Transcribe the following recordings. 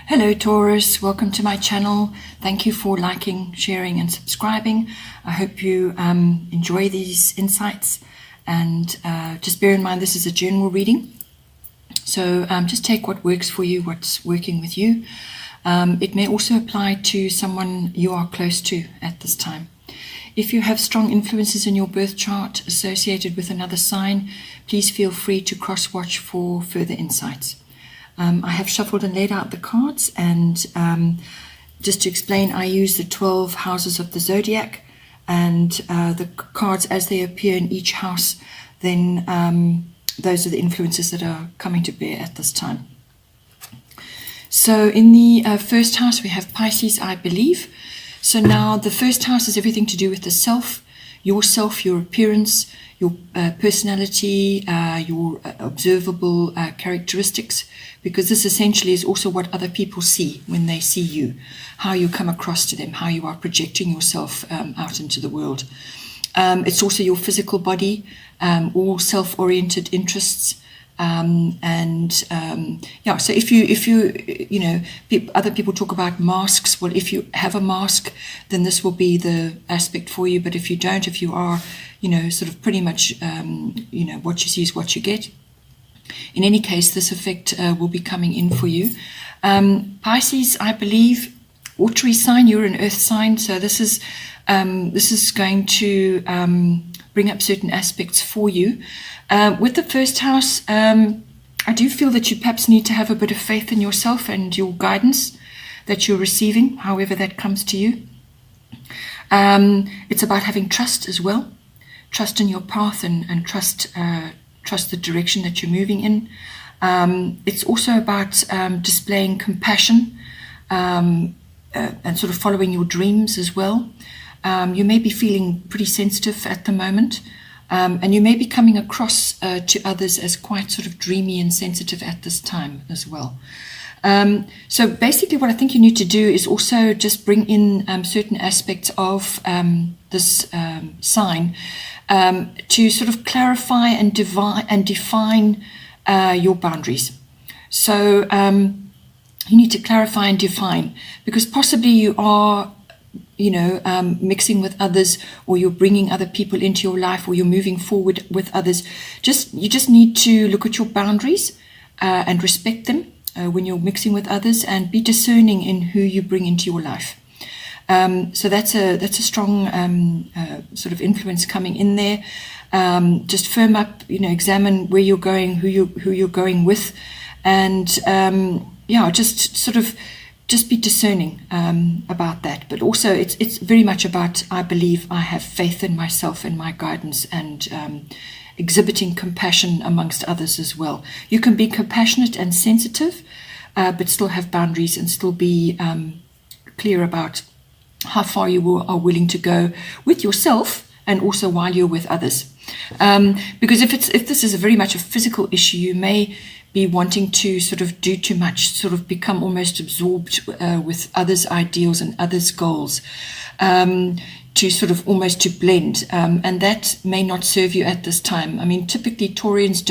Hello Taurus, welcome to my channel. Thank you for liking, sharing and subscribing. I hope you enjoy these insights, and just bear in mind this is a general reading. So just take what works for you, what's working with you. It may also apply to someone you are close to at this time. If you have strong influences in your birth chart associated with another sign, please feel free to cross-watch for further insights. I have shuffled and laid out the cards, and just to explain, I use the 12 houses of the Zodiac, and the cards as they appear in each house, then those are the influences that are coming to bear at this time. So in the first house we have Pisces, I believe. So now the first house is everything to do with the self, your appearance, your personality, your observable characteristics, because this essentially is also what other people see when they see you, how you come across to them, how you are projecting yourself out into the world. It's also your physical body, all self-oriented interests. So if you other people talk about masks. Well, if you have a mask, then this will be the aspect for you. But if you don't, if you are, sort of pretty much, what you see is what you get. In any case, this effect will be coming in for you. Pisces, I believe, watery sign. You're an earth sign, so this is going to bring up certain aspects for you. With the first house, I do feel that you perhaps need to have a bit of faith in yourself and your guidance that you're receiving, however that comes to you. It's about having trust as well, trust in your path and trust the direction that you're moving in. It's also about displaying compassion and sort of following your dreams as well. You may be feeling pretty sensitive at the moment. And you may be coming across to others as quite sort of dreamy and sensitive at this time as well. So basically what I think you need to do is also just bring in certain aspects of this sign to sort of clarify and define your boundaries. So you need to clarify and define, because possibly you are mixing with others, or you're bringing other people into your life, or you're moving forward with others. You just need to look at your boundaries and respect them when you're mixing with others, and be discerning in who you bring into your life. So that's a strong sort of influence coming in there. Just firm up, examine where you're going, who you're going with, and just be discerning about that. But also it's very much about, I believe, I have faith in myself and my guidance, and exhibiting compassion amongst others as well. You can be compassionate and sensitive, but still have boundaries, and still be clear about how far you are willing to go with yourself, and also while you're with others. Because if this is very much a physical issue, you may be wanting to sort of do too much, sort of become almost absorbed with others' ideals and others' goals, to sort of almost to blend, and that may not serve you at this time. I mean, typically Taurians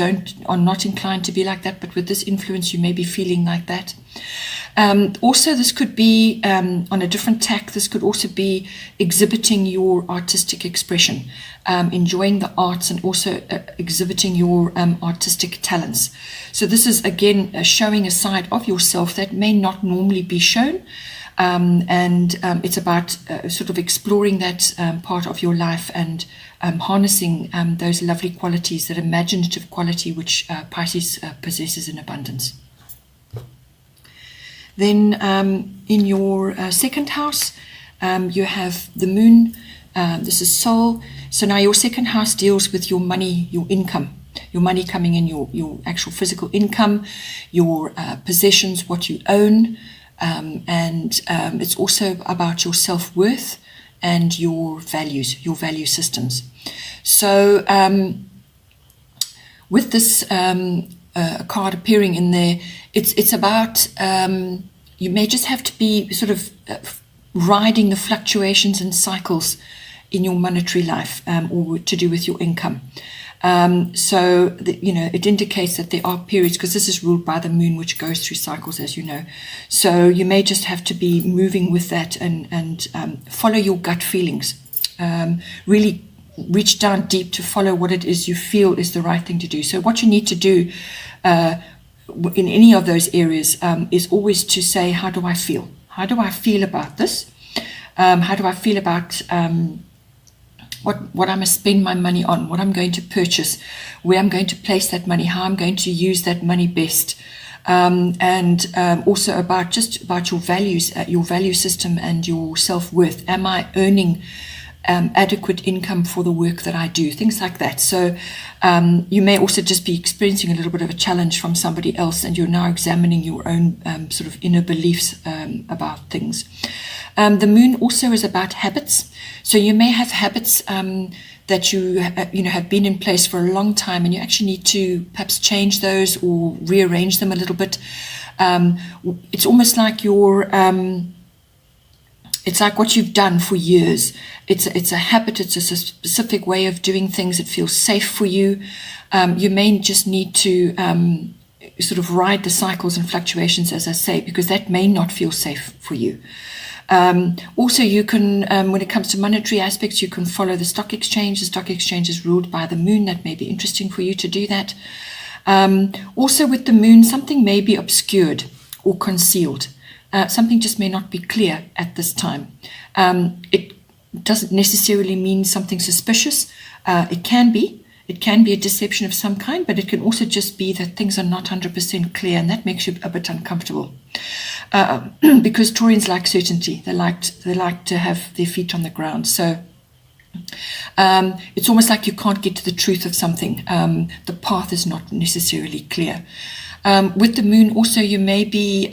are not inclined to be like that, but with this influence you may be feeling like that. Also, this could be on a different tack. This could also be exhibiting your artistic expression, enjoying the arts, and also exhibiting your artistic talents. So this is again showing a side of yourself that may not normally be shown, and it's about sort of exploring that part of your life, and harnessing those lovely qualities, that imaginative quality which Pisces possesses in abundance. Then in your second house, you have the moon. This is soul. So now your second house deals with your money, your income, your money coming in, your actual physical income, your possessions, what you own, and it's also about your self-worth and your values, your value systems. So with this card appearing in there, it's about, you may just have to be sort of riding the fluctuations and cycles in your monetary life, or to do with your income. So, it indicates that there are periods, because this is ruled by the moon, which goes through cycles, as you know. So you may just have to be moving with that and follow your gut feelings. Really reach down deep to follow what it is you feel is the right thing to do. So what you need to do in any of those areas is always to say, how do I feel? How do I feel about this? How do I feel about what I must spend my money on, what I'm going to purchase, where I'm going to place that money, how I'm going to use that money best, and also about your values, your value system and your self-worth. Am I earning adequate income for the work that I do? Things like that. So you may also just be experiencing a little bit of a challenge from somebody else, and you're now examining your own sort of inner beliefs about things. The moon also is about habits. So you may have habits that you have been in place for a long time, and you actually need to perhaps change those or rearrange them a little bit. It's almost like it's like what you've done for years. It's a habit. It's a specific way of doing things. It feels safe for you. You may just need to sort of ride the cycles and fluctuations, as I say, because that may not feel safe for you. Also, you can, when it comes to monetary aspects, you can follow the stock exchange. The stock exchange is ruled by the moon. That may be interesting for you to do that. Also, with the moon, something may be obscured or concealed. Something just may not be clear at this time. It doesn't necessarily mean something suspicious. It can be. It can be a deception of some kind, but it can also just be that things are not 100% clear, and that makes you a bit uncomfortable. Because Taurians like certainty. They like to have their feet on the ground. So it's almost like you can't get to the truth of something. The path is not necessarily clear. With the moon also, you may be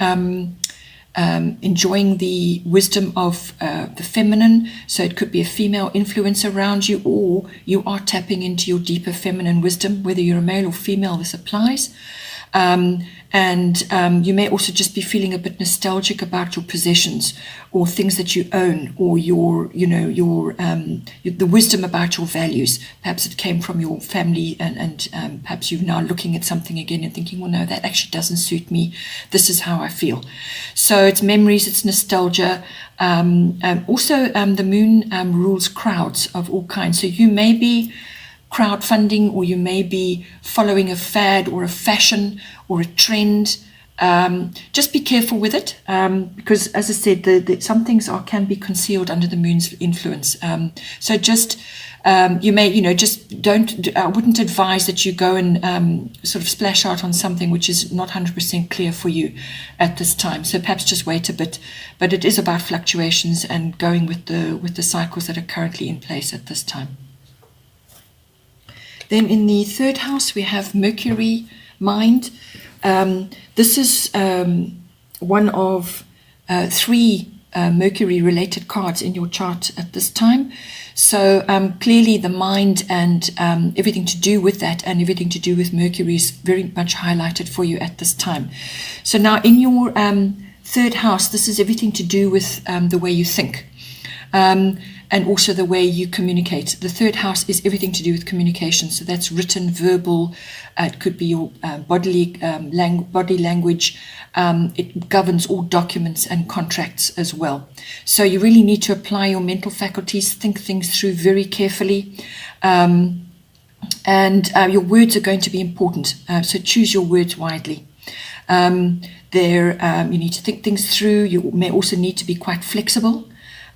enjoying the wisdom of the feminine. So it could be a female influence around you, or you are tapping into your deeper feminine wisdom. Whether you're a male or female, this applies. And you may also just be feeling a bit nostalgic about your possessions or things that you own, or the wisdom about your values. Perhaps it came from your family, and perhaps you're now looking at something again and thinking, well, no, that actually doesn't suit me. This is how I feel. So it's memories, it's nostalgia. Also, the moon rules crowds of all kinds. So you may be crowdfunding, or you may be following a fad or a fashion or a trend. Just be careful with it, because, as I said, some things can be concealed under the moon's influence. So just you may, just don't. I wouldn't advise that you go and sort of splash out on something which is not 100% clear for you at this time. So perhaps just wait a bit. But it is about fluctuations and going with the cycles that are currently in place at this time. Then in the third house, we have Mercury, mind. This is one of 3 Mercury-related cards in your chart at this time. So clearly the mind and everything to do with that, and everything to do with Mercury, is very much highlighted for you at this time. So now in your third house, this is everything to do with the way you think. And also the way you communicate. The third house is everything to do with communication. So that's written, verbal. It could be your body language. It governs all documents and contracts as well. So you really need to apply your mental faculties, think things through very carefully. And your words are going to be important. So choose your words widely. You need to think things through. You may also need to be quite flexible.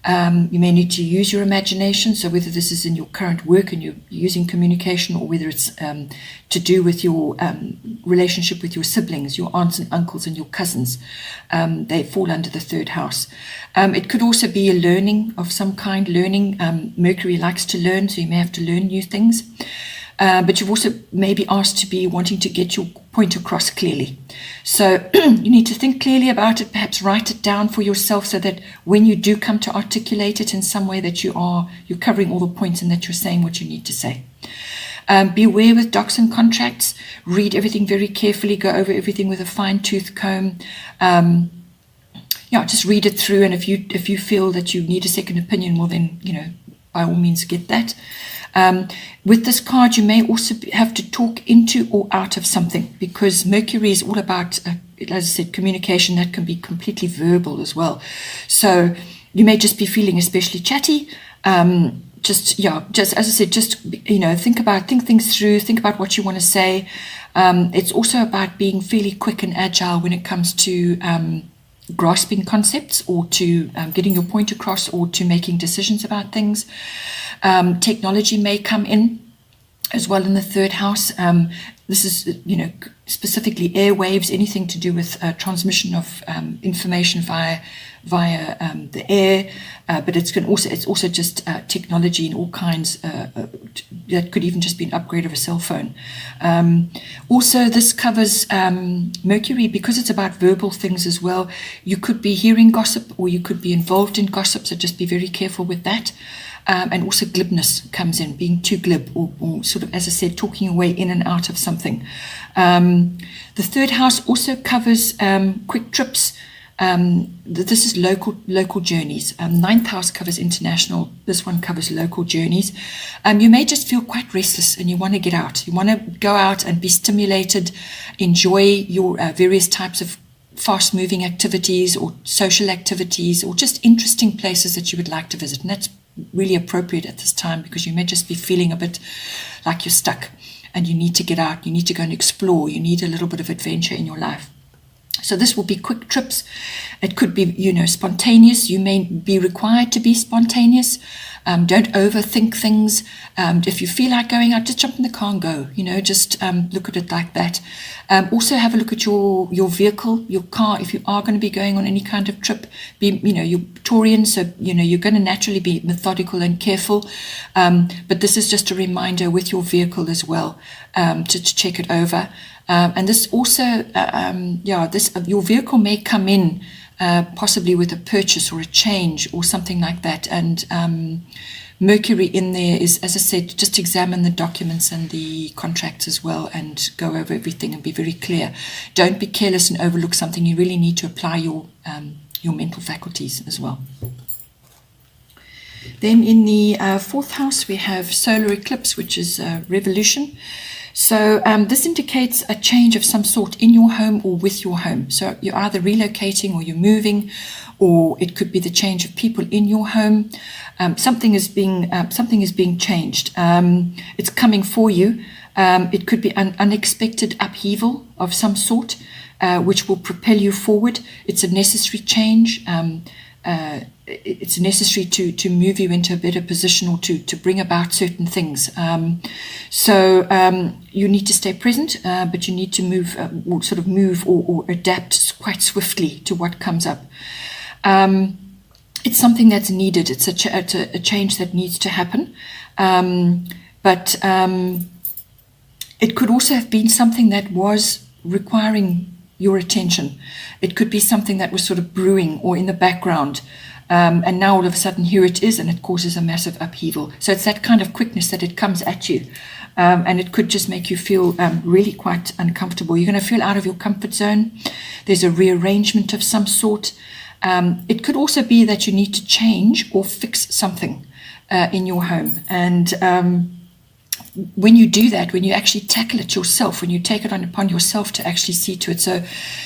You may need to use your imagination. So whether this is in your current work and you're using communication, or whether it's to do with your relationship with your siblings, your aunts and uncles and your cousins, they fall under the third house. It could also be a learning of some kind. Mercury likes to learn, so you may have to learn new things. But you've also maybe asked to be wanting to get your point across clearly. So you need to think clearly about it, perhaps write it down for yourself, so that when you do come to articulate it in some way, that you're covering all the points and that you're saying what you need to say. Beware with docs and contracts. Read everything very carefully. Go over everything with a fine-tooth comb. Just read it through. And if you feel that you need a second opinion, well then, by all means get that. With this card, you may also have to talk into or out of something, because Mercury is all about, as I said, communication that can be completely verbal as well. So you may just be feeling especially chatty. Just as I said, just, think things through, think about what you want to say. It's also about being fairly quick and agile when it comes to grasping concepts, or to getting your point across, or to making decisions about things. Technology may come in as well in the third house. This is, specifically airwaves, anything to do with transmission of information via the air, but it's also just technology in all kinds. That could even just be an upgrade of a cell phone. Also, this covers Mercury, because it's about verbal things as well. You could be hearing gossip, or you could be involved in gossip, so just be very careful with that. And also glibness comes in, being too glib, or sort of, as I said, talking your way in and out of something. The third house also covers quick trips. This is local journeys. Ninth house covers international. This one covers local journeys. You may just feel quite restless and you want to get out. You want to go out and be stimulated, enjoy your various types of fast-moving activities or social activities, or just interesting places that you would like to visit. And that's really appropriate at this time, because you may just be feeling a bit like you're stuck and you need to get out, you need to go and explore, you need a little bit of adventure in your life. So this will be quick trips. It could be, spontaneous. You may be required to be spontaneous. Don't overthink things. If you feel like going out, just jump in the car and go. Just look at it like that. Also have a look at your vehicle, your car. If you are going to be going on any kind of trip, you're Taurian, so you're going to naturally be methodical and careful. But this is just a reminder with your vehicle as well, to check it over. And this also, your vehicle may come in possibly with a purchase or a change or something like that. And Mercury in there is, as I said, just examine the documents and the contracts as well, and go over everything and be very clear. Don't be careless and overlook something. You really need to apply your mental faculties as well. Then in the fourth house, we have solar eclipse, which is revolution. So this indicates a change of some sort in your home or with your home. So you're either relocating or you're moving, or it could be the change of people in your home. Something is being changed. It's coming for you. It could be an unexpected upheaval of some sort, which will propel you forward. It's a necessary change. It's necessary to move you into a better position, or to bring about certain things. So you need to stay present, but you need to move or adapt quite swiftly to what comes up. It's something that's needed. It's a change that needs to happen. But it could also have been something that was requiring your attention. It could be something that was sort of brewing or in the background. And now all of a sudden here it is, and it causes a massive upheaval. So it's that kind of quickness that it comes at you. And it could just make you feel really quite uncomfortable. You're going to feel out of your comfort zone. There's a rearrangement of some sort. It could also be that you need to change or fix something in your home. And when you do that, when you actually tackle it yourself, when you take it upon yourself to actually see to it. So,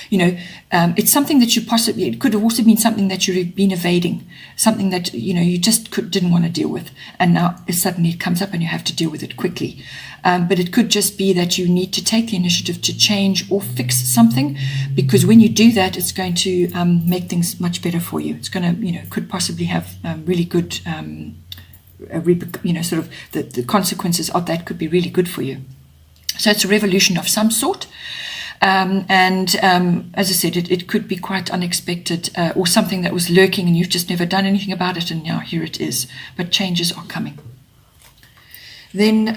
it's something that it could have also been something that you've been evading, something that, you just didn't want to deal with. And now suddenly it comes up and you have to deal with it quickly. But it could just be that you need to take the initiative to change or fix something, because when you do that, it's going to make things much better for you. It's going to, could possibly have really good the consequences of that could be really good for you. So it's a revolution of some sort. As I said, it could be quite unexpected, or something that was lurking and you've just never done anything about it, and now here it is. But changes are coming. Then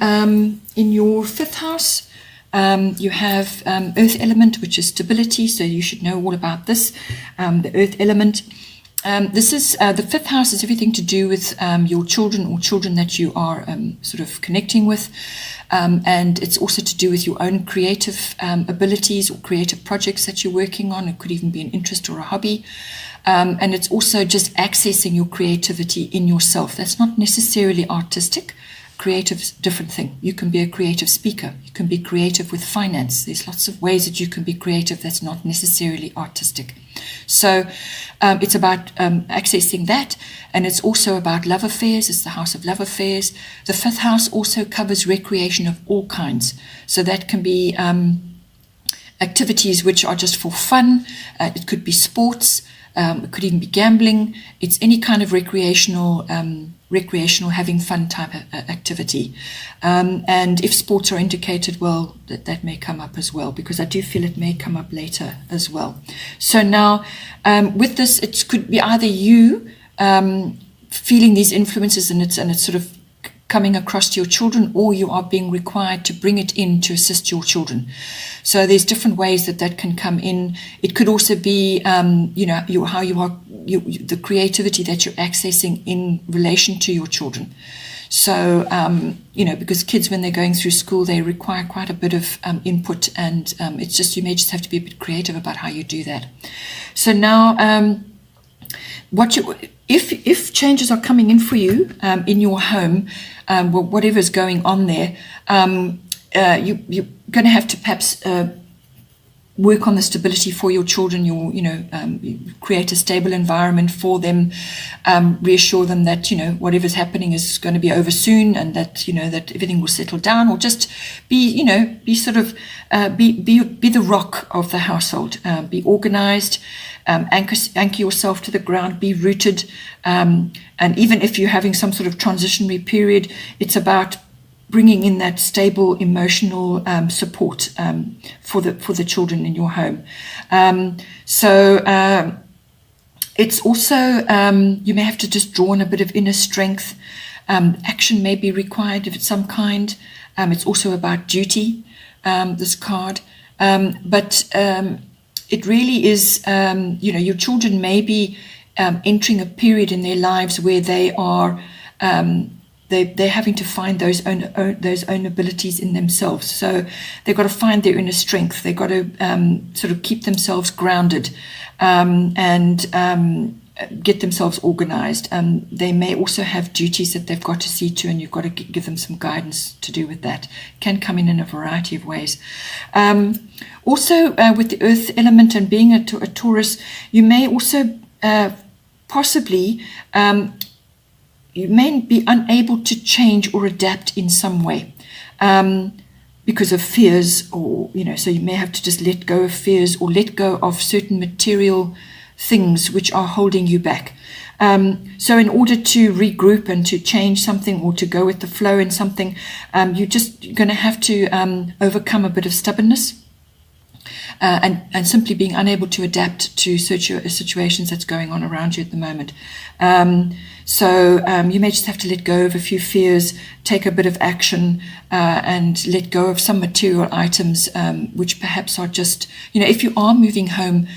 in your fifth house, you have earth element, which is stability. So you should know all about this. The earth element This is the fifth house is everything to do with your children or children that you are sort of connecting with. And it's also to do with your own creative abilities or creative projects that you're working on. It could even be an interest or a hobby. And it's also just accessing your creativity in yourself. That's not necessarily artistic. Creative's a different thing. You can be a creative speaker. You can be creative with finance. There's lots of ways that you can be creative that's not necessarily artistic. So it's about accessing that, and it's also about love affairs. It's the house of love affairs. The fifth house also covers recreation of all kinds. So that can be activities which are just for fun. It could be sports. It could even be gambling. It's any kind of recreational, having fun type of activity. And if sports are indicated, well, that may come up as well, because I do feel it may come up later as well. So now, with this, it could be either you feeling these influences and it's sort of coming across to your children, or you are being required to bring it in to assist your children. So there's different ways that can come in. It could also be, how you are, the creativity that you're accessing in relation to your children. So, because kids, when they're going through school, they require quite a bit of input, and it's just, you may just have to be a bit creative about how you do that. So now, if changes are coming in for you in your home, whatever's going on there, you're going to have to perhaps work on the stability for your children. Create a stable environment for them, reassure them that whatever's happening is going to be over soon, and that that everything will settle down, or just be the rock of the household. Be organized. Anchor yourself to the ground, be rooted, and even if you're having some sort of transitionary period, it's about bringing in that stable emotional support for the children in your home. It's also you may have to just draw on a bit of inner strength. Action may be required if it's some kind. It's also about duty. This card, but it really is, your children may be entering a period in their lives where they are, they're having to find those own abilities in themselves. So they've got to find their inner strength. They've got to sort of keep themselves grounded and get themselves organized. They may also have duties that they've got to see to, and you've got to give them some guidance to do with that. Can come in a variety of ways. Also, with the earth element and being a Taurus, you may also possibly, you may be unable to change or adapt in some way because of fears, or, so you may have to just let go of fears or let go of certain material things which are holding you back. So in order to regroup and to change something or to go with the flow in something, you're going to have to overcome a bit of stubbornness. And simply being unable to adapt to situations that's going on around you at the moment. So you may just have to let go of a few fears, take a bit of action, and let go of some material items which perhaps are just, if you are moving home,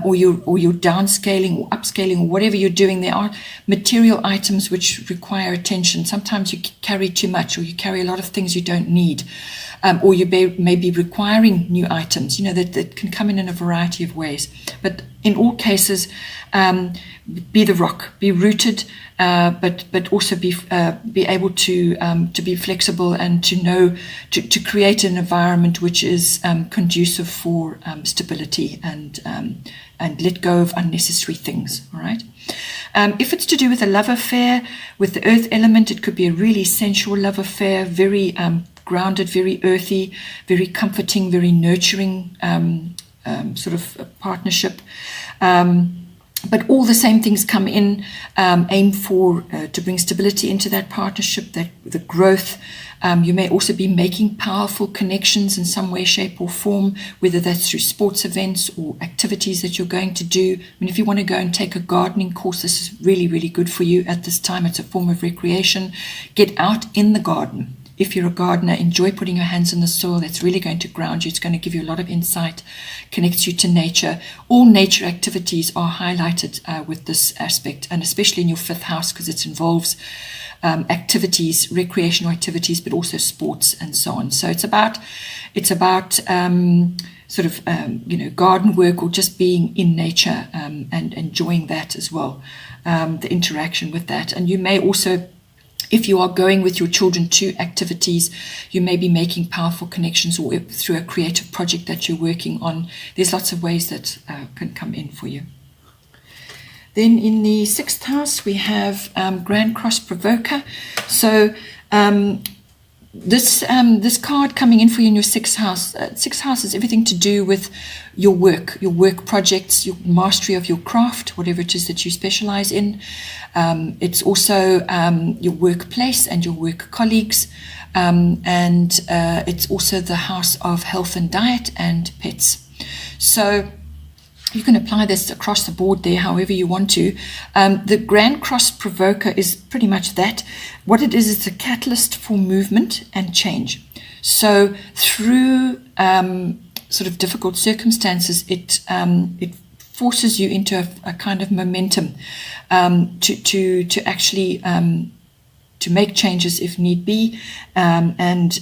or you're downscaling or upscaling or whatever you're doing, there are material items which require attention. Sometimes you carry too much, or you carry a lot of things you don't need. Or you may be requiring new items, that can come in a variety of ways. But in all cases, be the rock, be rooted, but also be able to be flexible and to know to create an environment which is conducive for stability and let go of unnecessary things. All right. If it's to do with a love affair with the earth element, it could be a really sensual love affair, very grounded, very earthy, very comforting, very nurturing sort of a partnership. But all the same things come in, aim for to bring stability into that partnership, that the growth. You may also be making powerful connections in some way, shape or form, whether that's through sports events or activities that you're going to do. I mean, if you want to go and take a gardening course, this is really, really good for you at this time. It's a form of recreation. Get out in the garden. if you're a gardener, enjoy putting your hands in the soil. That's really going to ground you. It's going to give you a lot of insight, connects you to nature. All nature activities are highlighted with this aspect, and especially in your 5th house, because it involves activities, recreational activities, but also sports and so on. So it's about garden work, or just being in nature and enjoying that as well, the interaction with that. And you may also, if you are going with your children to activities, you may be making powerful connections, or through a creative project that you're working on. There's lots of ways that can come in for you. Then in the 6th house, we have Grand Cross Provoker. So this card coming in for you in your 6th house. 6th house is everything to do with your work projects, your mastery of your craft, whatever it is that you specialize in. It's also your workplace and your work colleagues. And it's also the house of health and diet and pets. So you can apply this across the board there, however you want to. The Grand Cross Provoker is pretty much that. What it is, it's a catalyst for movement and change. So through sort of difficult circumstances, it forces you into a kind of momentum to actually to make changes if need be, and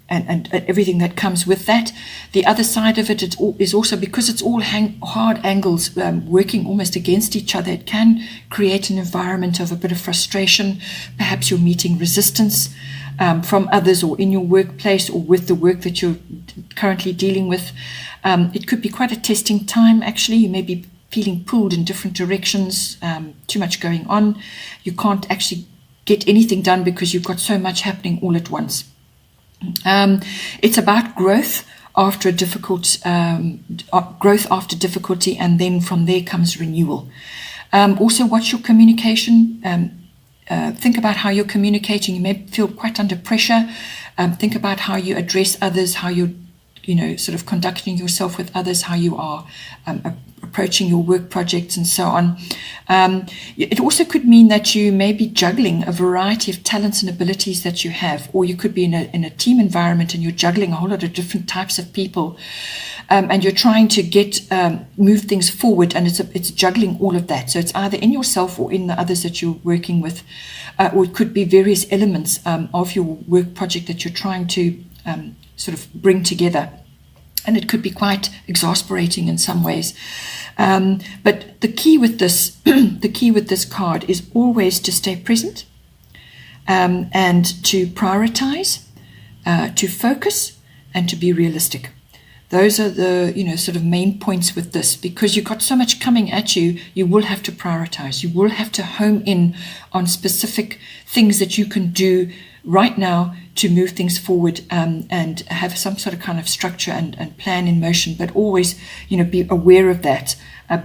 everything that comes with that. The other side of it is also, because it's all hard angles working almost against each other, it can create an environment of a bit of frustration. Perhaps you're meeting resistance from others, or in your workplace, or with the work that you're currently dealing with. It could be quite a testing time, actually. You may be feeling pulled in different directions, too much going on. You can't actually get anything done because you've got so much happening all at once. It's about growth after difficulty, and then from there comes renewal. Also, watch your communication. Think about how you're communicating. You may feel quite under pressure. Think about how you address others, how you're, sort of conducting yourself with others, how you are approaching your work projects and so on. It also could mean that you may be juggling a variety of talents and abilities that you have, or you could be in a team environment and you're juggling a whole lot of different types of people, and you're trying to move things forward, and it's juggling all of that. So it's either in yourself or in the others that you're working with, or it could be various elements of your work project that you're trying to sort of bring together. And it could be quite exasperating in some ways. But the key with this, card is always to stay present, and to prioritize, to focus, and to be realistic. Those are the, sort of main points with this, because you've got so much coming at you. You will have to prioritize. You will have to home in on specific things that you can do right now to move things forward, and have some sort of kind of structure and plan in motion, but always, be aware of that.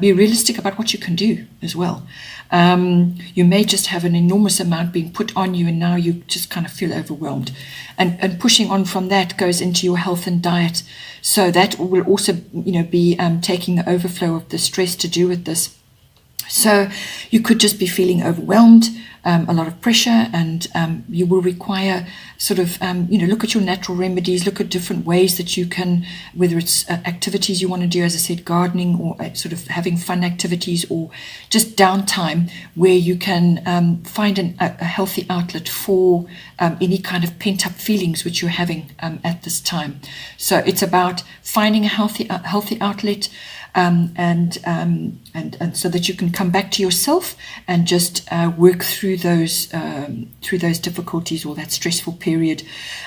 Be realistic about what you can do as well. You may just have an enormous amount being put on you, and now you just kind of feel overwhelmed. And pushing on from that goes into your health and diet. So that will also, be taking the overflow of the stress to do with this. So you could just be feeling overwhelmed, a lot of pressure, and you will require sort of, look at your natural remedies, look at different ways that you can, whether it's activities you want to do, as I said, gardening, or sort of having fun activities, or just downtime where you can find a healthy outlet for any kind of pent-up feelings which you're having at this time. So it's about finding a healthy outlet, and so that you can come back to yourself and just work through those difficulties, or that stressful period.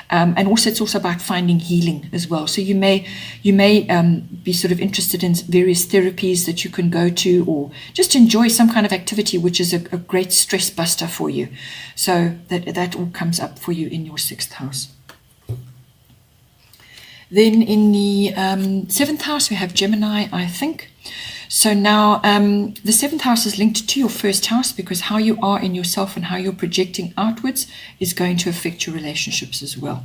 And also, it's also about finding healing as well. So you may be sort of interested in various therapies that you can go to, or just enjoy some kind of activity which is a great stress buster for you. So that all comes up for you in your 6th house. Then in the 7th house, we have Gemini, I think. So now the 7th house is linked to your 1st house, because how you are in yourself and how you're projecting outwards is going to affect your relationships as well.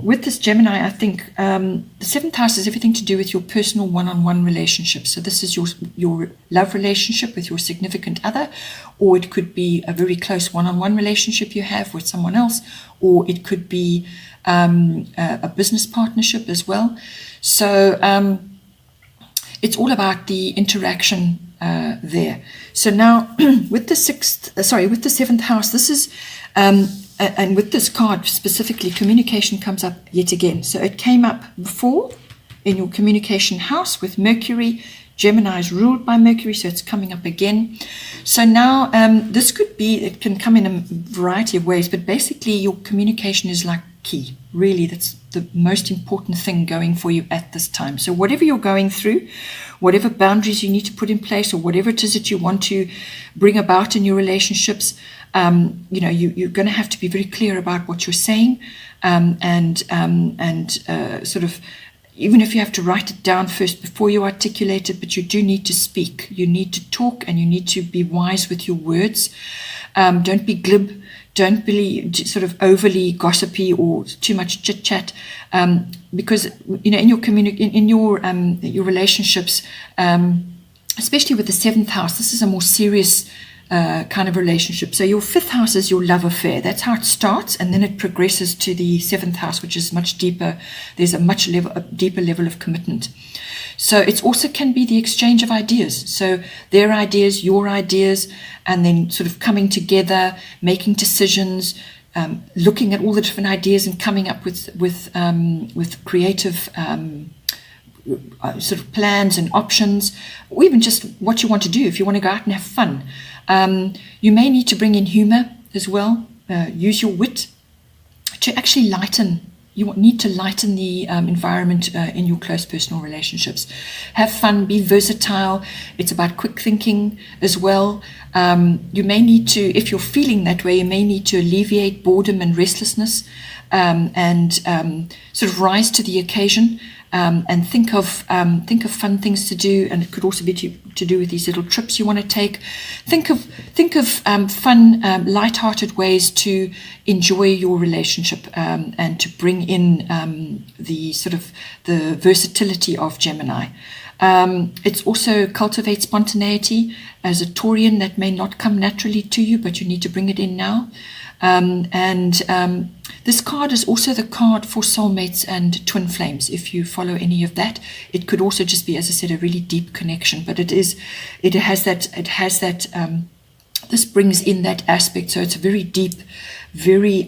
with this Gemini, I think the seventh house has everything to do with your personal one-on-one relationships. So this is your love relationship with your significant other, or it could be a very close one-on-one relationship you have with someone else, or it could be a business partnership as well. So it's all about the interaction there. So now with the seventh house, this is and with this card specifically, communication comes up yet again. So it came up before in your communication house with Mercury. Gemini is ruled by Mercury, so it's coming up again. So now this could be, it can come in a variety of ways, but basically your communication is like key. Really, that's the most important thing going for you at this time. So whatever you're going through, whatever boundaries you need to put in place, or whatever it is that you want to bring about in your relationships, you're going to have to be very clear about what you're saying, and sort of, even if you have to write it down first before you articulate it, but you do need to speak. You need to talk, and you need to be wise with your words. Don't be glib. Don't be sort of overly gossipy or too much chit chat, because in your relationships, especially with the seventh house, this is a more serious kind of relationship. So your fifth house is your love affair. That's how it starts, and then it progresses to the seventh house, which is much deeper. There's a deeper level of commitment. So it also can be the exchange of ideas. So their ideas, your ideas, and then sort of coming together, making decisions, looking at all the different ideas and coming up with creative sort of plans and options, or even just what you want to do. If you want to go out and have fun, you may need to bring in humor as well. Use your wit to actually lighten. You need to lighten the environment in your close personal relationships. Have fun, be versatile. It's about quick thinking as well. You may need to, if you're feeling that way, you may need to alleviate boredom and restlessness, and sort of rise to the occasion. And think of fun things to do, and it could also be to do with these little trips you want to take. Think of fun, light-hearted ways to enjoy your relationship, and to bring in the sort of the versatility of Gemini. It also cultivates spontaneity. As a Taurian, that may not come naturally to you, but you need to bring it in now. This card is also the card for soulmates and twin flames. If you follow any of that, it could also just be, as I said, a really deep connection. But it has that. This brings in that aspect. So it's a very deep, very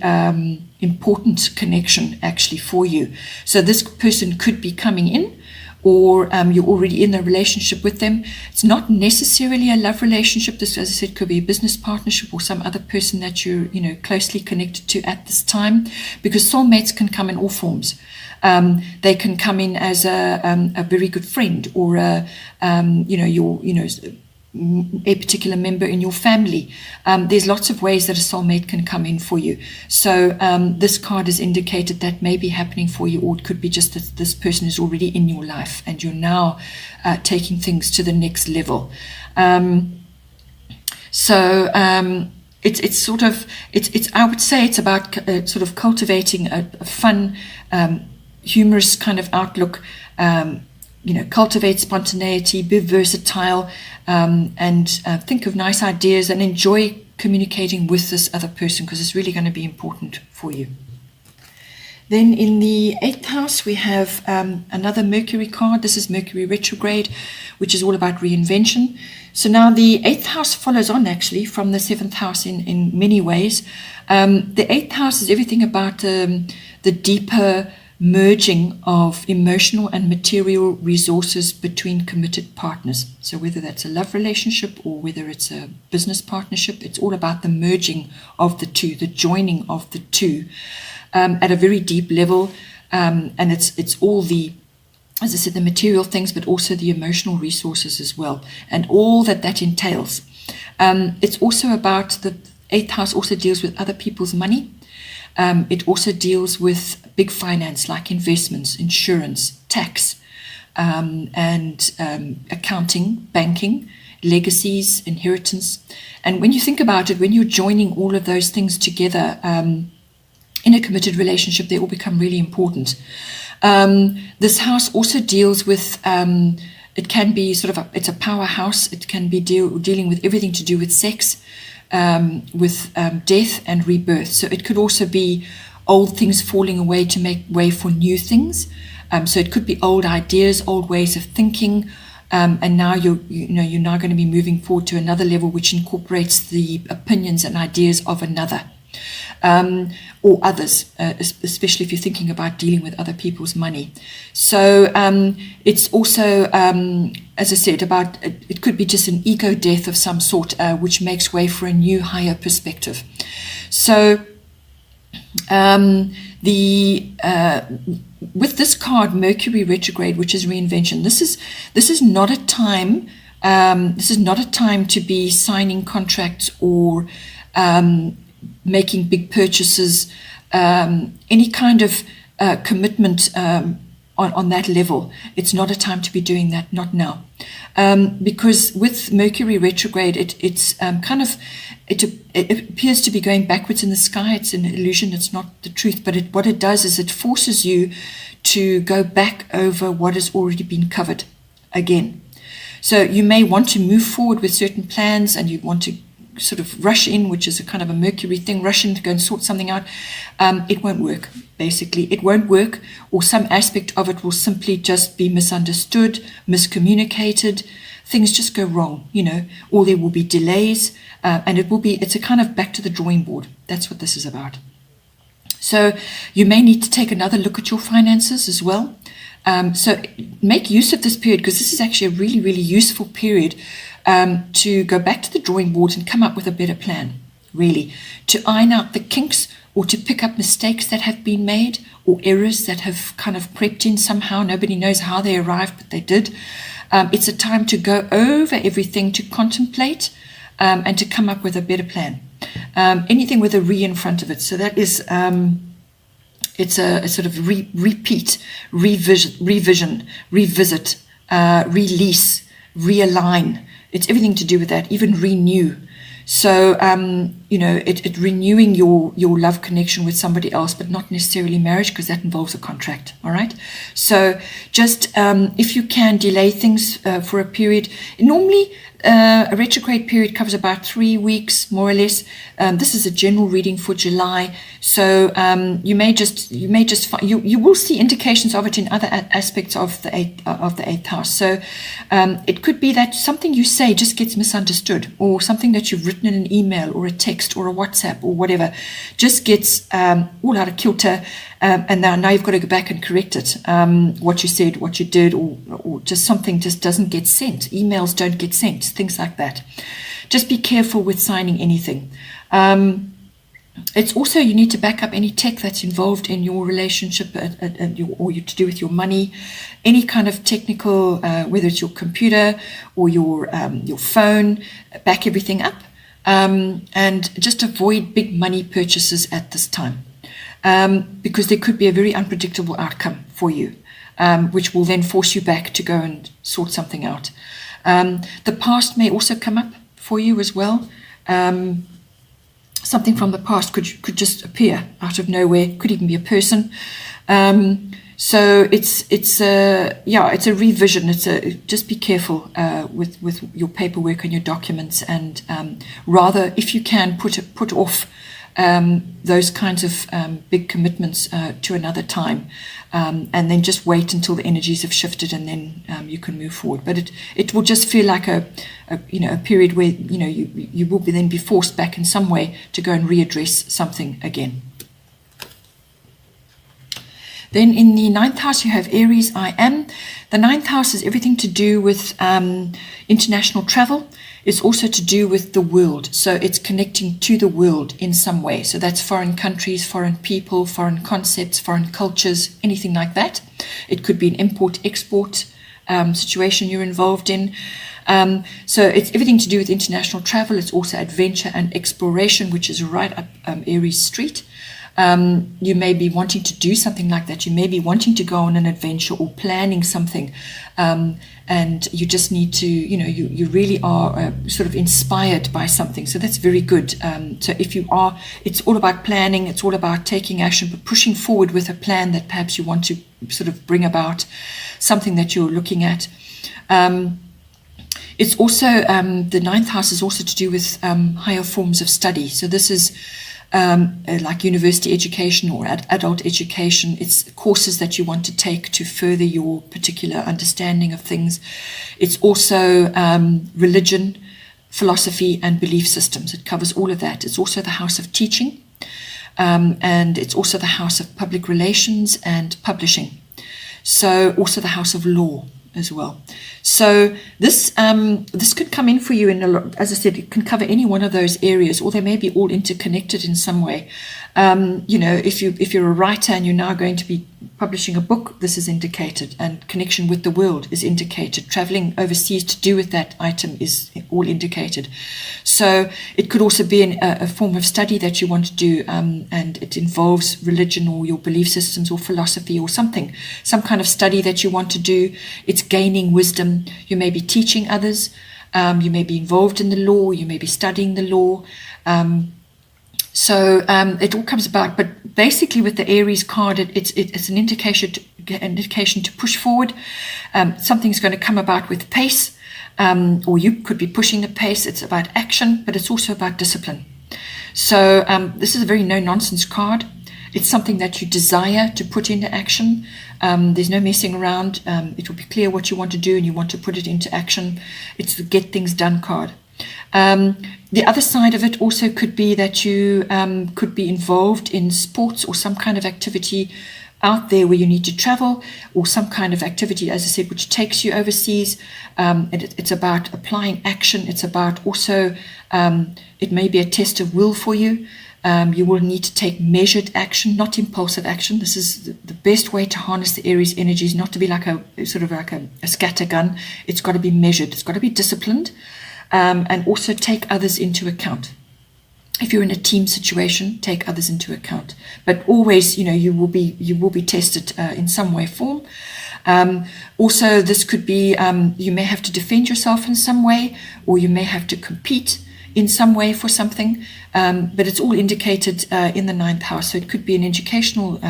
important connection actually for you. So this person could be coming in, or you're already in a relationship with them. It's not necessarily a love relationship. This, as I said, could be a business partnership or some other person that you're closely connected to at this time, because soulmates can come in all forms. They can come in as a very good friend, or a particular member in your family. There's lots of ways that a soulmate can come in for you. So this card has indicated that may be happening for you, or it could be just that this person is already in your life and you're now taking things to the next level. It's sort of, I would say it's about sort of cultivating a fun, humorous kind of outlook. Cultivate spontaneity, be versatile, and think of nice ideas, and enjoy communicating with this other person, because it's really going to be important for you. Then in the 8th house, we have another Mercury card. This is Mercury retrograde, which is all about reinvention. So now the 8th house follows on actually from the 7th house in many ways. The 8th house is everything about the deeper merging of emotional and material resources between committed partners. So whether that's a love relationship or whether it's a business partnership, it's all about the merging of the two, the joining of the two at a very deep level. And it's all the, as I said, the material things, but also the emotional resources as well, and all that entails. It's also about, the 8th house also deals with other people's money. It also deals with big finance, like investments, insurance, tax, and accounting, banking, legacies, inheritance. And when you think about it, when you're joining all of those things together, in a committed relationship, they all become really important. This house also deals with, it can be sort of, it's a powerhouse. It can be dealing with everything to do with sex, with death and rebirth. So it could also be old things falling away to make way for new things. So it could be old ideas, old ways of thinking, and now you're now going to be moving forward to another level, which incorporates the opinions and ideas of another. Or others, especially if you're thinking about dealing with other people's money. So it's also, as I said, about it could be just an ego death of some sort, which makes way for a new, higher perspective. So with this card, Mercury retrograde, which is reinvention, this is not a time. This is not a time to be signing contracts or making big purchases, any kind of commitment on that level. It's not a time to be doing that, not now. Because with Mercury retrograde, it appears to be going backwards in the sky. It's an illusion, it's not the truth, but what it does is it forces you to go back over what has already been covered again. So you may want to move forward with certain plans, and you want to sort of rush in, which is a kind of a Mercury thing, rush in to go and sort something out. It won't work, basically. It won't work, or some aspect of it will simply just be misunderstood, miscommunicated. Things just go wrong, or there will be delays, and it's a kind of back to the drawing board. That's what this is about. So you may need to take another look at your finances as well. So make use of this period, because this is actually a really, really useful period to go back to the drawing board and come up with a better plan, really, to iron out the kinks, or to pick up mistakes that have been made, or errors that have kind of crept in somehow. Nobody knows how they arrived, but they did. It's a time to go over everything, to contemplate, and to come up with a better plan. Anything with a re in front of it. So that is, it's a sort of repeat, revision, revisit, release, realign. It's everything to do with that, even renew. So, it renewing your love connection with somebody else, but not necessarily marriage, because that involves a contract. All right. So just, if you can delay things for a period, normally a retrograde period covers about 3 weeks, more or less. This is a general reading for July. So, you will see indications of it in other aspects of the eighth house. So, it could be that something you say just gets misunderstood, or something that you've written in an email or a text or a WhatsApp or whatever just gets all out of kilter, and now you've got to go back and correct it. What you said, what you did, or just something just doesn't get sent. Emails don't get sent, things like that. Just be careful with signing anything. It's also, you need to back up any tech that's involved in your relationship, or to do with your money, any kind of technical, whether it's your computer or your phone. Back everything up, and just avoid big money purchases at this time, because there could be a very unpredictable outcome for you, which will then force you back to go and sort something out. The past may also come up for you as well. Something from the past could just appear out of nowhere. Could even be a person. So it's a revision. Just be careful with your paperwork and your documents, and rather, if you can, put off those kinds of big commitments to another time, and then just wait until the energies have shifted, and then you can move forward. But it will just feel like a period where you will then be forced back in some way to go and readdress something again. Then in the 9th house, you have Aries, I am. The 9th house is everything to do with international travel. It's also to do with the world. So it's connecting to the world in some way. So that's foreign countries, foreign people, foreign concepts, foreign cultures, anything like that. It could be an import-export situation you're involved in. So it's everything to do with international travel. It's also adventure and exploration, which is right up Aries Street. You may be wanting to do something like that. You may be wanting to go on an adventure or planning something, and you just need to, you really are sort of inspired by something. So that's very good. So if you are, it's all about planning, it's all about taking action, but pushing forward with a plan that perhaps you want to sort of bring about something that you're looking at. It's also, the ninth house is also to do with higher forms of study. So this is like university education or adult education. It's courses that you want to take to further your particular understanding of things. It's also religion, philosophy, and belief systems. It covers all of that. It's also the house of teaching, and it's also the house of public relations and publishing. So also the house of law as well. So this could come in for you in a lot. As I said, it can cover any one of those areas, or they may be all interconnected in some way. If you're a writer and you're now going to be publishing a book, this is indicated, and connection with the world is indicated. Traveling overseas to do with that item is all indicated. So it could also be a form of study that you want to do, and it involves religion or your belief systems or philosophy or something, some kind of study that you want to do. It's gaining wisdom. You may be teaching others. You may be involved in the law. You may be studying the law. So it all comes about, but basically with the Aries card, it's an indication to push forward. Something's going to come about with pace, or you could be pushing the pace. It's about action, but it's also about discipline. So this is a very no-nonsense card. It's something that you desire to put into action. There's no messing around. It will be clear what you want to do and you want to put it into action. It's the get things done card. The other side of it also could be that you could be involved in sports or some kind of activity out there where you need to travel, or some kind of activity, as I said, which takes you overseas. It's about applying action. It's about also, it may be a test of will for you. You will need to take measured action, not impulsive action. This is the best way to harness the Aries energies, not to be like a scattergun. It's got to be measured. It's got to be disciplined. And also take others into account. If you're in a team situation, take others into account. But always, you will be tested in some way, form. Also, this could be you may have to defend yourself in some way, or you may have to compete in some way for something. But it's all indicated in the ninth house. So it could be an educational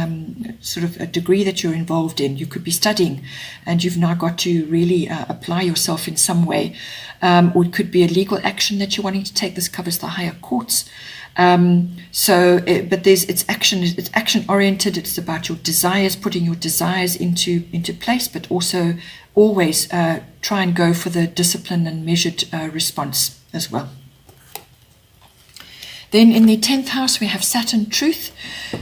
sort of a degree that you're involved in. You could be studying, and you've now got to really apply yourself in some way. Or it could be a legal action that you're wanting to take. This covers the higher courts. But it's action oriented. It's about your desires, putting your desires into place, but also always try and go for the discipline and measured response as well. Then in the 10th house, we have Saturn Truth.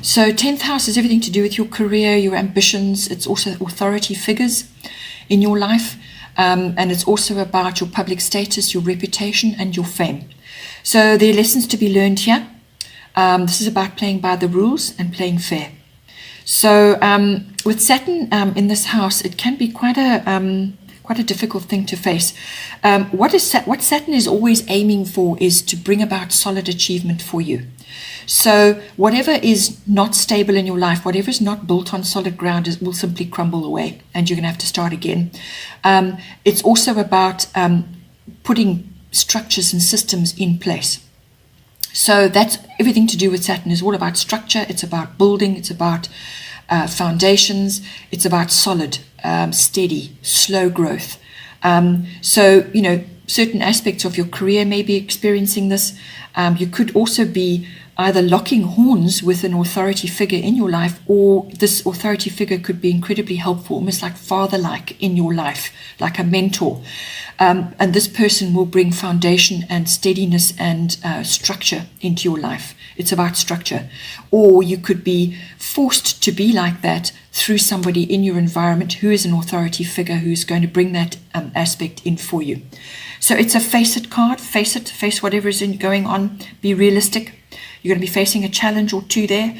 So 10th house is everything to do with your career, your ambitions. It's also authority figures in your life. And it's also about your public status, your reputation, and your fame. So there are lessons to be learned here. This is about playing by the rules and playing fair. So with Saturn in this house, it can be quite a difficult thing to face. What Saturn is always aiming for is to bring about solid achievement for you. So whatever is not stable in your life, whatever is not built on solid ground, will simply crumble away, and you're going to have to start again. It's also about putting structures and systems in place. So that's everything to do with Saturn. Is all about structure. It's about building. It's about foundations. It's about solid, steady, slow growth. So, certain aspects of your career may be experiencing this. You could also be either locking horns with an authority figure in your life, or this authority figure could be incredibly helpful, almost like father-like in your life, like a mentor. And this person will bring foundation and steadiness and structure into your life. It's about structure. Or you could be forced to be like that through somebody in your environment who is an authority figure who's going to bring that aspect in for you. So it's a face it card. Face it. Face whatever is going on. Be realistic. You're going to be facing a challenge or two there.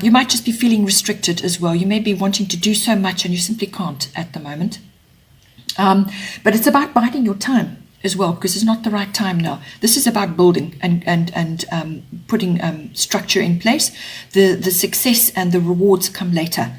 You might just be feeling restricted as well. You may be wanting to do so much and you simply can't at the moment. But it's about biding your time. as well, because it's not the right time now. This is about building and putting structure in place. The success and the rewards come later,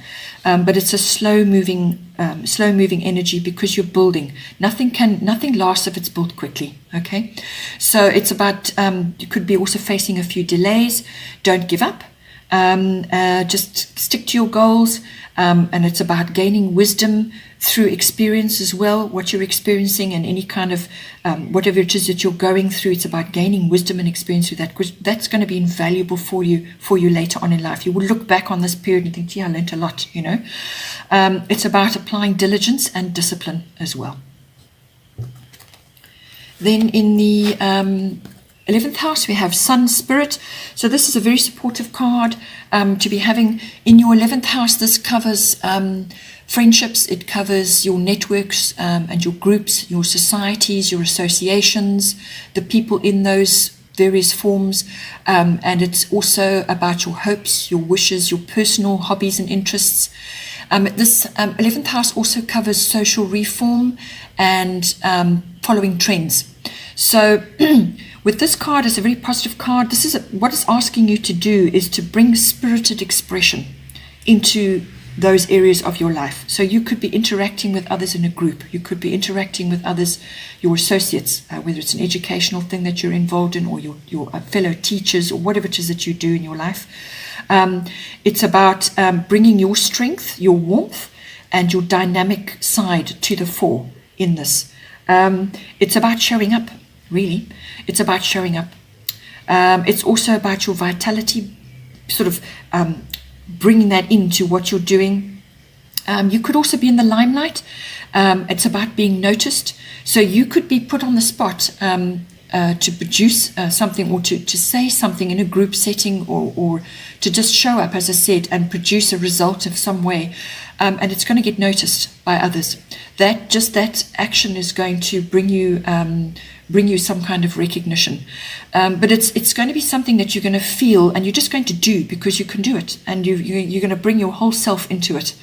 but it's a slow moving energy because you're building. Nothing lasts if it's built quickly. Okay, so it's about you could be also facing a few delays. Don't give up. Just stick to your goals, and it's about gaining wisdom through experience as well, what you're experiencing and any kind of whatever it is that you're going through. It's about gaining wisdom and experience through that, because that's going to be invaluable for you later on in life. You will look back on this period and think, yeah, I learned a lot, you know. It's about applying diligence and discipline as well. Then in the 11th house, we have Sun Spirit. So this is a very supportive card to be having in your 11th house. This covers friendships. It covers your networks and your groups, your societies, your associations, the people in those various forms. And it's also about your hopes, your wishes, your personal hobbies and interests. This 11th house also covers social reform and following trends. So with this card, it's a very positive card. This is what it's asking you to do is to bring spirited expression into those areas of your life. So you could be interacting with others in a group. You could be interacting with others, your associates, whether it's an educational thing that you're involved in, or your fellow teachers, or whatever it is that you do in your life. It's about bringing your strength, your warmth, and your dynamic side to the fore in this. It's about showing up, really. It's about showing up. It's also about your vitality, sort of bringing that into what you're doing. You could also be in the limelight. It's about being noticed. So you could be put on the spot to produce something, or to say something in a group setting, or to just show up, as I said, and produce a result of some way. And it's going to get noticed by others. That action is going to bring you some kind of recognition. But it's going to be something that you're going to feel, and you're just going to do because you can do it, and you're going to bring your whole self into it.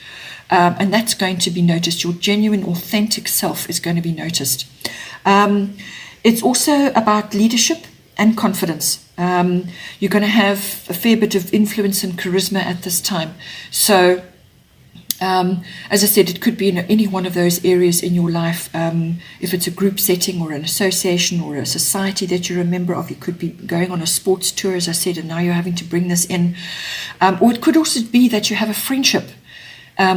And that's going to be noticed. Your genuine, authentic self is going to be noticed. It's also about leadership and confidence. You're going to have a fair bit of influence and charisma at this time. So, as I said, it could be in any one of those areas in your life. If it's a group setting, or an association, or a society that you're a member of, you could be going on a sports tour, as I said, and now you're having to bring this in. Or it could also be that you have a friendship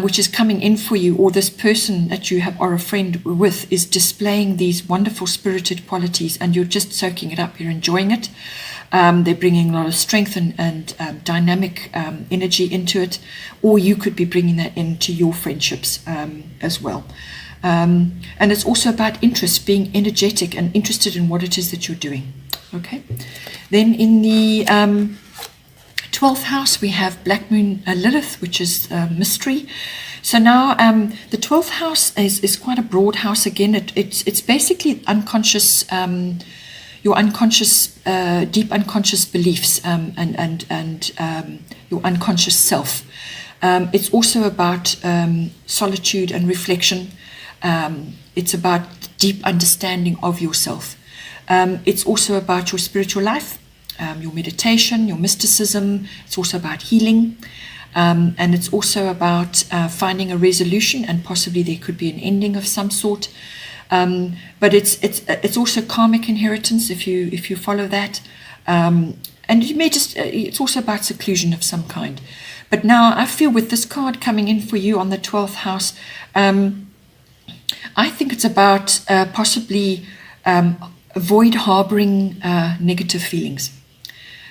which is coming in for you, or this person that you are a friend with is displaying these wonderful spirited qualities, and you're just soaking it up, you're enjoying it. They're bringing a lot of strength and dynamic energy into it, or you could be bringing that into your friendships as well. And it's also about interest, being energetic and interested in what it is that you're doing. Okay. Then in the 12th house, we have Black Moon Lilith, which is mystery. So now the 12th house is quite a broad house again. It's basically unconscious, your unconscious, deep unconscious beliefs and your unconscious self. It's also about solitude and reflection. It's about deep understanding of yourself. It's also about your spiritual life. Your meditation, your mysticism. It's also about healing, and it's also about finding a resolution, and possibly there could be an ending of some sort. But it's also karmic inheritance if you follow that, and you may it's also about seclusion of some kind. But now I feel with this card coming in for you on the 12th house, I think it's about possibly avoid harboring negative feelings.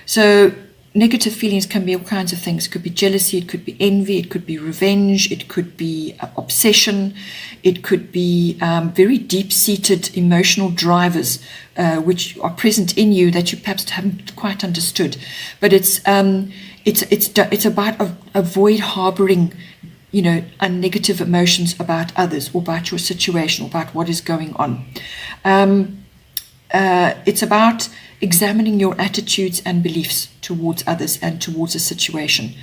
So negative feelings can be all kinds of things. It could be jealousy, it could be envy, it could be revenge, it could be obsession, it could be very deep-seated emotional drivers which are present in you that you perhaps haven't quite understood. But it's about avoid harboring, negative emotions about others, or about your situation, or about what is going on. It's about examining your attitudes and beliefs towards others and towards a situation,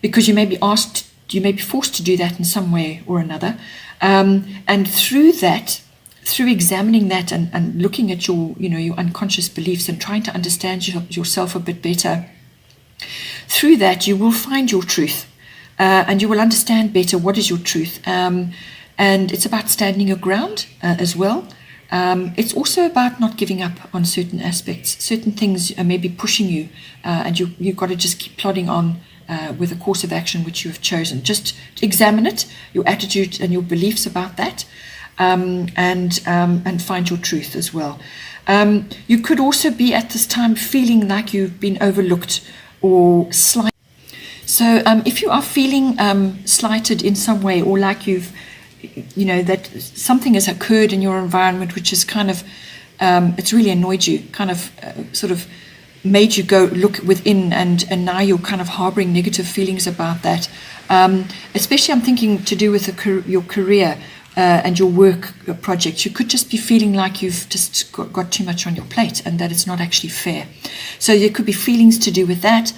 because you may be forced to do that in some way or another, and through that through examining that and looking at your, your unconscious beliefs and trying to understand yourself a bit better, through that you will find your truth, and you will understand better what is your truth. And it's about standing your ground as well. It's also about not giving up on certain aspects. Certain things may be pushing you, and you've got to just keep plodding on with a course of action which you have chosen. Just examine it, your attitude and your beliefs about that, and find your truth as well. You could also be at this time feeling like you've been overlooked or slighted. So if you are feeling slighted in some way, or like that something has occurred in your environment which is kind of, it's really annoyed you, kind of sort of made you go look within, and now you're kind of harboring negative feelings about that. Especially I'm thinking to do with your career and your work projects. You could just be feeling like you've just got too much on your plate and that it's not actually fair. So there could be feelings to do with that.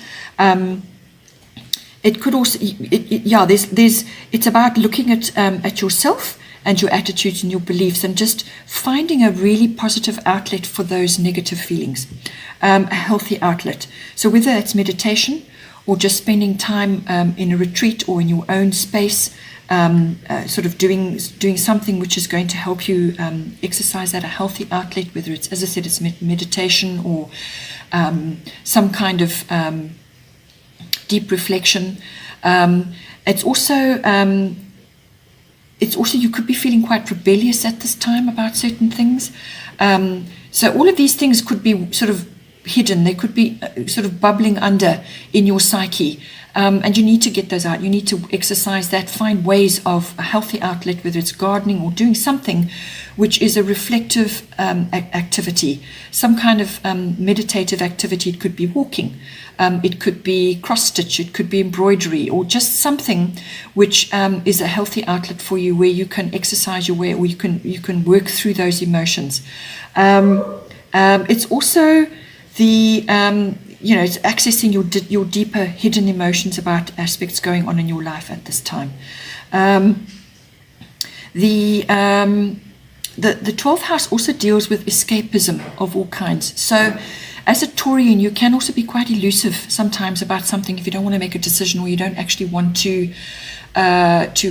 It could also, it's about looking at yourself and your attitudes and your beliefs, and just finding a really positive outlet for those negative feelings, a healthy outlet. So whether it's meditation or just spending time in a retreat or in your own space, sort of doing something which is going to help you exercise that, a healthy outlet, whether it's, as I said, it's meditation or some kind of deep reflection. It's also you could be feeling quite rebellious at this time about certain things. So all of these things could be sort of hidden. They could be sort of bubbling under in your psyche. And you need to get those out. You need to exercise that, find ways of a healthy outlet, whether it's gardening or doing something which is a reflective activity, some kind of meditative activity. It could be walking, it could be cross-stitch, it could be embroidery, or just something which is a healthy outlet for you, where you can exercise your way, or you can work through those emotions. It's also the it's accessing your deeper hidden emotions about aspects going on in your life at this time. The 12th house also deals with escapism of all kinds. So as a Taurian, you can also be quite elusive sometimes about something if you don't want to make a decision, or you don't actually want to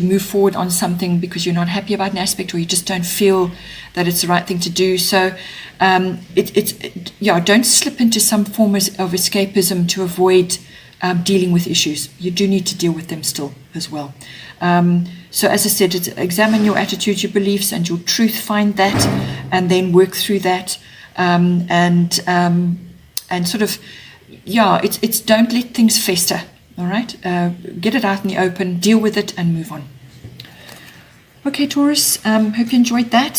move forward on something because you're not happy about an aspect, or you just don't feel that it's the right thing to do. So don't slip into some form of escapism to avoid dealing with issues. You do need to deal with them still as well. So as I said, examine your attitudes, your beliefs, and your truth. Find that, and then work through that. And sort of, it's don't let things fester. All right, get it out in the open, deal with it, and move on. Okay, Taurus, hope you enjoyed that.